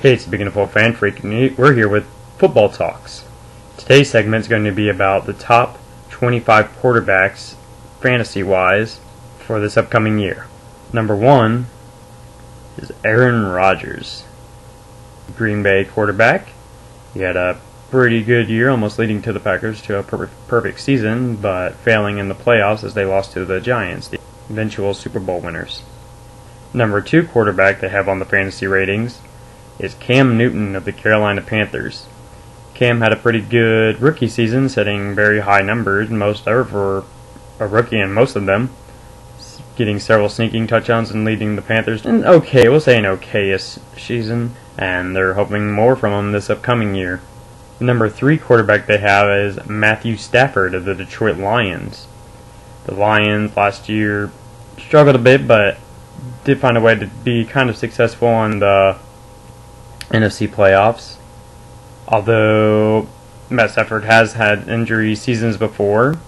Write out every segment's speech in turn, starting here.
Hey, it's the BNFF fan freak, and we're here with football talks. Today's segment is going to be about the top 25 quarterbacks, fantasy-wise, for this upcoming year. Number 1 is Aaron Rodgers, Green Bay quarterback. He had a pretty good year, almost leading to the Packers to a perfect season, but failing in the playoffs as they lost to the Giants, the eventual Super Bowl winners. Number 2 quarterback they have on the fantasy ratings is Cam Newton of the Carolina Panthers. Cam had a pretty good rookie season, setting very high numbers, most ever for a rookie, and most of them getting several sneaking touchdowns and leading the Panthers in we'll say an okay-ish season, and they're hoping more from him this upcoming year. The number 3 quarterback they have is Matthew Stafford of the Detroit Lions. The Lions last year struggled a bit, but did find a way to be kind of successful in the NFC playoffs. Although Matt Stafford has had injury seasons before,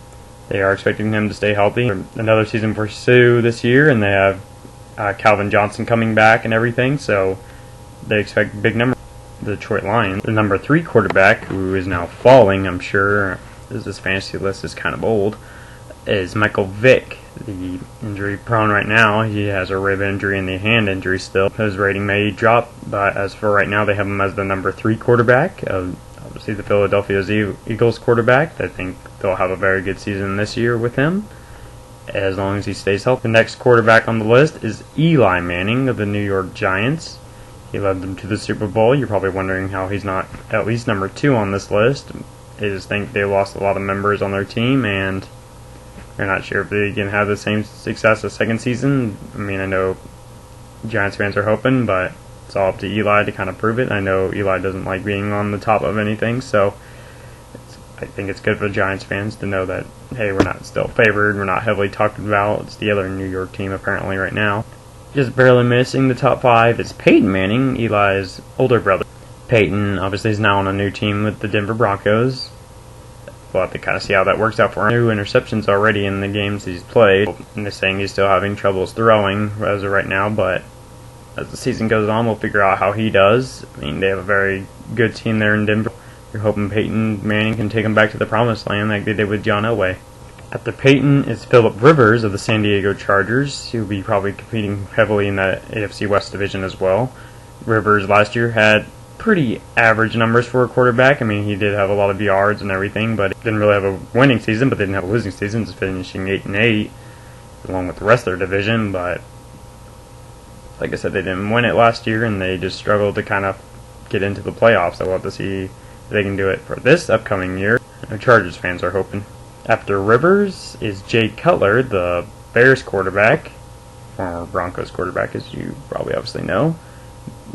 they are expecting him to stay healthy. Another season for Sue this year, and they have Calvin Johnson coming back and everything, so they expect big numbers. The Detroit Lions. The number 3 quarterback, who is now falling, I'm sure, as this fantasy list is kind of old, is Michael Vick. The injury prone right now. He has a rib injury and the hand injury still. His rating may drop, but as for right now, they have him as the number 3 quarterback. Obviously, the Philadelphia Eagles quarterback. I think they'll have a very good season this year with him, as long as he stays healthy. The next quarterback on the list is Eli Manning of the New York Giants. He led them to the Super Bowl. You're probably wondering how he's not at least number 2 on this list. I just think they lost a lot of members on their team, and they're not sure if they can have the same success as second season. I mean, I know Giants fans are hoping, but it's all up to Eli to kind of prove it. I know Eli doesn't like being on the top of anything, so I think it's good for Giants fans to know that, hey, we're not still favored, we're not heavily talked about. It's the other New York team apparently right now. Just barely missing the top 5 is Peyton Manning, Eli's older brother. Peyton obviously is now on a new team with the Denver Broncos. We'll have to kind of see how that works out for him. 2 interceptions already in the games he's played. And they're saying he's still having troubles throwing as of right now, but as the season goes on, we'll figure out how he does. I mean, they have a very good team there in Denver. You're hoping Peyton Manning can take them back to the promised land like they did with John Elway. After Peyton is Phillip Rivers of the San Diego Chargers. He'll be probably competing heavily in that AFC West division as well. Rivers last year had pretty average numbers for a quarterback. I mean, he did have a lot of yards and everything, but didn't really have a winning season, but they didn't have a losing season, just finishing 8-8 along with the rest of their division. But like I said, they didn't win it last year, and they just struggled to kind of get into the playoffs. So we'll have to see if they can do it for this upcoming year. Chargers fans are hoping. After Rivers is Jay Cutler, the Bears quarterback, former Broncos quarterback, as you probably obviously know.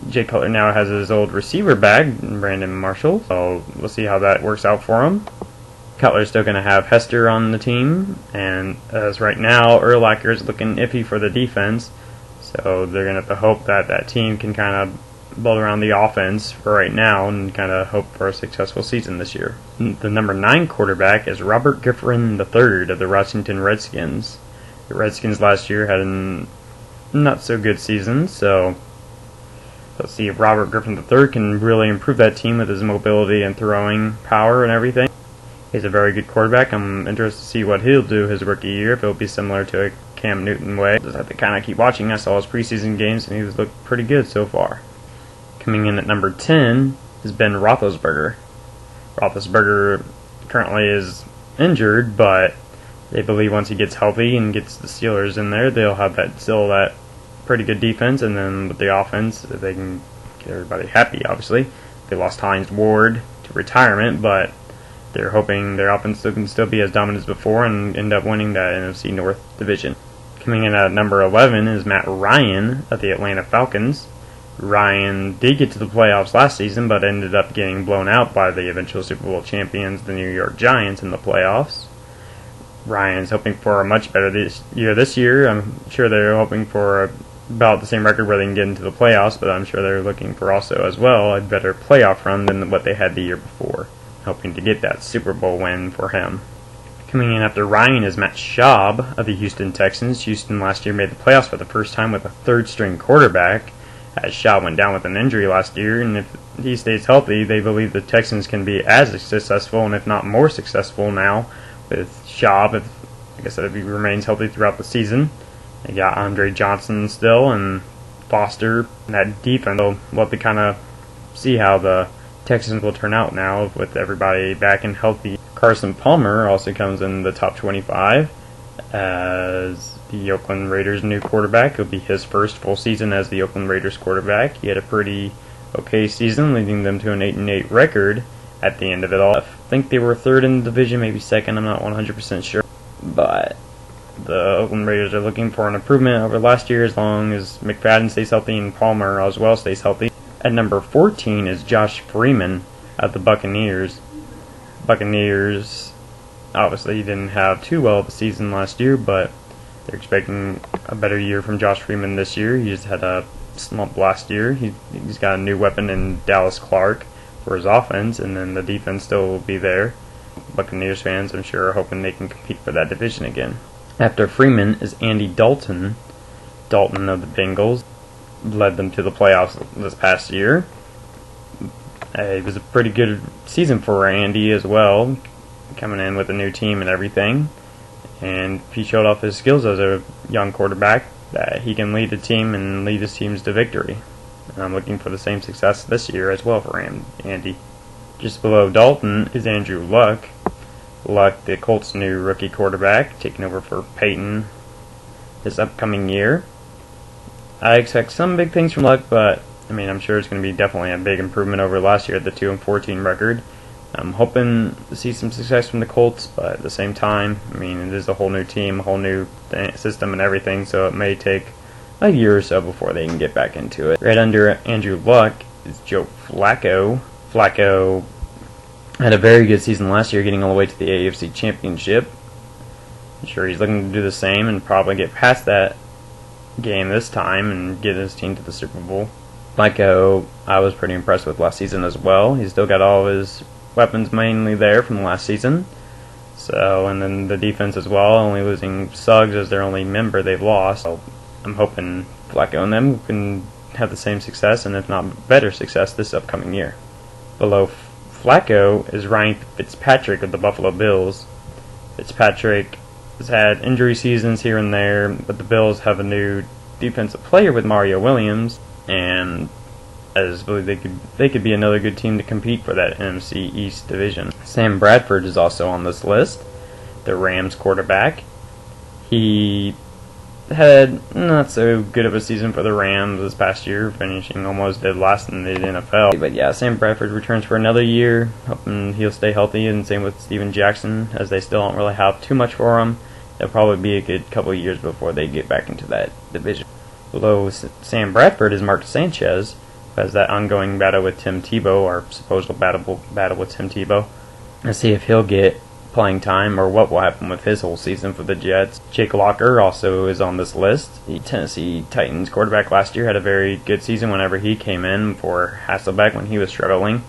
Jay Cutler now has his old receiver back, Brandon Marshall, so we'll see how that works out for him. Cutler's still going to have Hester on the team, and as right now, Urlacher is looking iffy for the defense, so they're going to have to hope that that team can kind of build around the offense for right now and kind of hope for a successful season this year. The number 9 quarterback is Robert Griffin III of the Washington Redskins. The Redskins last year had a not so good season, so let's see if Robert Griffin III can really improve that team with his mobility and throwing power and everything. He's a very good quarterback. I'm interested to see what he'll do his rookie year, if it'll be similar to a Cam Newton way. Just have to kind of keep watching. I saw his preseason games, and he's looked pretty good so far. Coming in at number 10 is Ben Roethlisberger. Roethlisberger currently is injured, but they believe once he gets healthy and gets the Steelers in there, they'll have that pretty good defense, and then with the offense, they can get everybody happy, obviously. They lost Hines Ward to retirement, but they're hoping their offense can still be as dominant as before and end up winning that NFC North division. Coming in at number 11 is Matt Ryan of the Atlanta Falcons. Ryan did get to the playoffs last season, but ended up getting blown out by the eventual Super Bowl champions, the New York Giants, in the playoffs. Ryan's hoping for a much better this year. I'm sure they're hoping for about the same record where they can get into the playoffs, but I'm sure they're looking for also as well a better playoff run than what they had the year before, hoping to get that Super Bowl win for him. Coming in after Ryan is Matt Schaub of the Houston Texans. Houston last year made the playoffs for the first time with a third-string quarterback, as Shaw went down with an injury last year, and if he stays healthy, they believe the Texans can be as successful, and if not more successful now, with Shaw, if, like I said, if he remains healthy throughout the season. They got Andre Johnson still, and Foster, and that defense. So we'll have to kind of see how the Texans will turn out now with everybody back and healthy. Carson Palmer also comes in the top 25 as the Oakland Raiders' new quarterback. It'll be his first full season as the Oakland Raiders quarterback. He had a pretty okay season, leading them to an 8-8 record at the end of it all. I think they were third in the division, maybe second, I'm not 100% sure. But the Oakland Raiders are looking for an improvement over last year as long as McFadden stays healthy and Palmer as well stays healthy. At number 14 is Josh Freeman at the Buccaneers. Buccaneers obviously didn't have too well of a season last year, but they're expecting a better year from Josh Freeman this year. He just had a slump last year. He's got a new weapon in Dallas Clark for his offense, and then the defense still will be there. Buccaneers fans, I'm sure, are hoping they can compete for that division again. After Freeman is Andy Dalton. Dalton of the Bengals led them to the playoffs this past year. It was a pretty good season for Andy as well, coming in with a new team and everything. And he showed off his skills as a young quarterback, that he can lead a team and lead his teams to victory. And I'm looking for the same success this year as well for Andy. Just below Dalton is Andrew Luck. Luck, the Colts' new rookie quarterback, taking over for Peyton this upcoming year. I expect some big things from Luck, but I mean, I'm sure it's going to be definitely a big improvement over last year at the 2-14 record. I'm hoping to see some success from the Colts, but at the same time, I mean, it is a whole new team, a whole new system and everything, so it may take a year or so before they can get back into it. Right under Andrew Luck is Joe Flacco. Flacco had a very good season last year, getting all the way to the AFC Championship. I'm sure he's looking to do the same and probably get past that game this time and get his team to the Super Bowl. Flacco, I was pretty impressed with last season as well. He's still got all of his weapons mainly there from last season. So, and then the defense as well, only losing Suggs as their only member they've lost. So I'm hoping Flacco and them can have the same success, and if not better success, this upcoming year. Below Flacco is Ryan Fitzpatrick of the Buffalo Bills. Fitzpatrick has had injury seasons here and there, but the Bills have a new defensive player with Mario Williams, and I just believe they could be another good team to compete for that NFC East division. Sam Bradford is also on this list, the Rams quarterback. He had not so good of a season for the Rams this past year, finishing almost dead last in the NFL. But yeah, Sam Bradford returns for another year, hoping he'll stay healthy, and same with Steven Jackson, as they still don't really have too much for him. It'll probably be a good couple of years before they get back into that division. Below Sam Bradford is Mark Sanchez, who has that ongoing battle with Tim Tebow, or supposed battle with Tim Tebow. Let's see if he'll get playing time or what will happen with his whole season for the Jets. Jake Locker also is on this list. The Tennessee Titans quarterback last year had a very good season whenever he came in for Hasselbeck when he was struggling.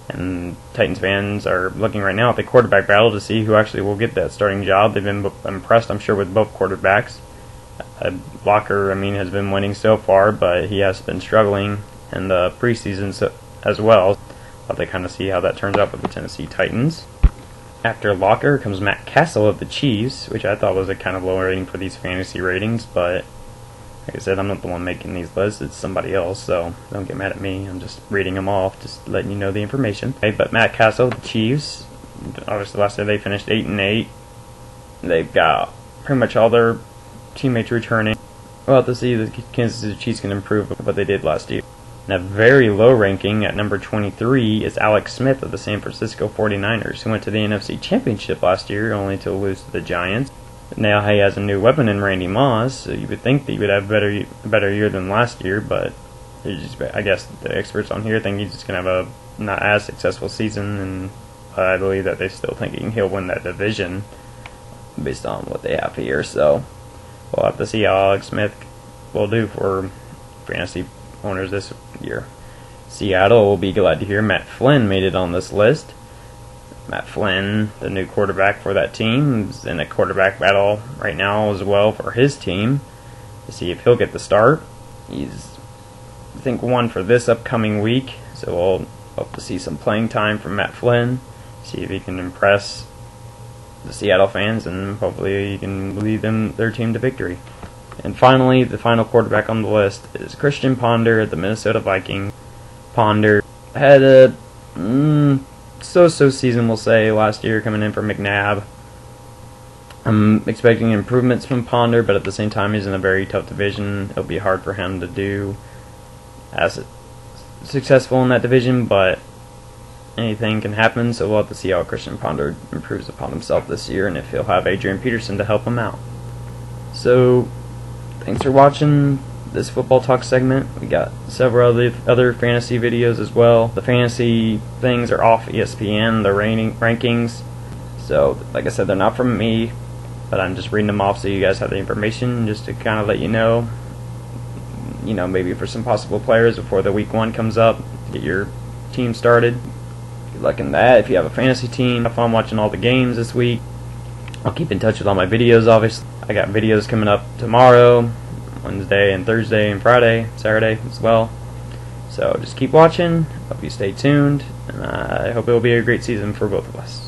And Titans fans are looking right now at the quarterback battle to see who actually will get that starting job. They've been impressed, I'm sure, with both quarterbacks. Locker, has been winning so far, but he has been struggling in the preseason as well. I'll have to kind of see how that turns out with the Tennessee Titans. After Locker comes Matt Castle of the Chiefs, which I thought was a kind of low rating for these fantasy ratings, but like I said, I'm not the one making these lists, it's somebody else, so don't get mad at me. I'm just reading them off, just letting you know the information. Okay, but Matt Castle of the Chiefs, obviously last year they finished 8-8. They've got pretty much all their teammates returning. We'll have to see if the Kansas City Chiefs can improve what they did last year. And a very low ranking at number 23 is Alex Smith of the San Francisco 49ers, who went to the NFC Championship last year, only to lose to the Giants. Now he has a new weapon in Randy Moss, so you would think that he would have a better year than last year, but I guess the experts on here think he's just going to have a not as successful season, and I believe that they're still thinking he'll win that division based on what they have here, so we'll have to see how Alex Smith will do for fantasy owners this year. Seattle will be glad to hear Matt Flynn made it on this list. Matt Flynn, the new quarterback for that team, is in a quarterback battle right now as well for his team to see if he'll get the start. He's I think one for this upcoming week, so we'll hope to see some playing time from Matt Flynn, see if he can impress the Seattle fans, and hopefully he can lead their team to victory. And finally, the final quarterback on the list is Christian Ponder at the Minnesota Vikings. Ponder had a so-so season, we'll say, last year coming in for McNabb. I'm expecting improvements from Ponder, but at the same time, he's in a very tough division. It'll be hard for him to do as successful in that division, but anything can happen, so we'll have to see how Christian Ponder improves upon himself this year and if he'll have Adrian Peterson to help him out. So, thanks for watching this Football Talk segment. We got several other fantasy videos as well. The fantasy things are off ESPN, the rankings. So, like I said, they're not from me, but I'm just reading them off so you guys have the information just to kind of let you know, maybe for some possible players before the week 1 comes up, get your team started. Good luck in that. If you have a fantasy team, have fun watching all the games this week. I'll keep in touch with all my videos, obviously. I got videos coming up tomorrow, Wednesday and Thursday and Friday, Saturday as well. So just keep watching. Hope you stay tuned, and I hope it will be a great season for both of us.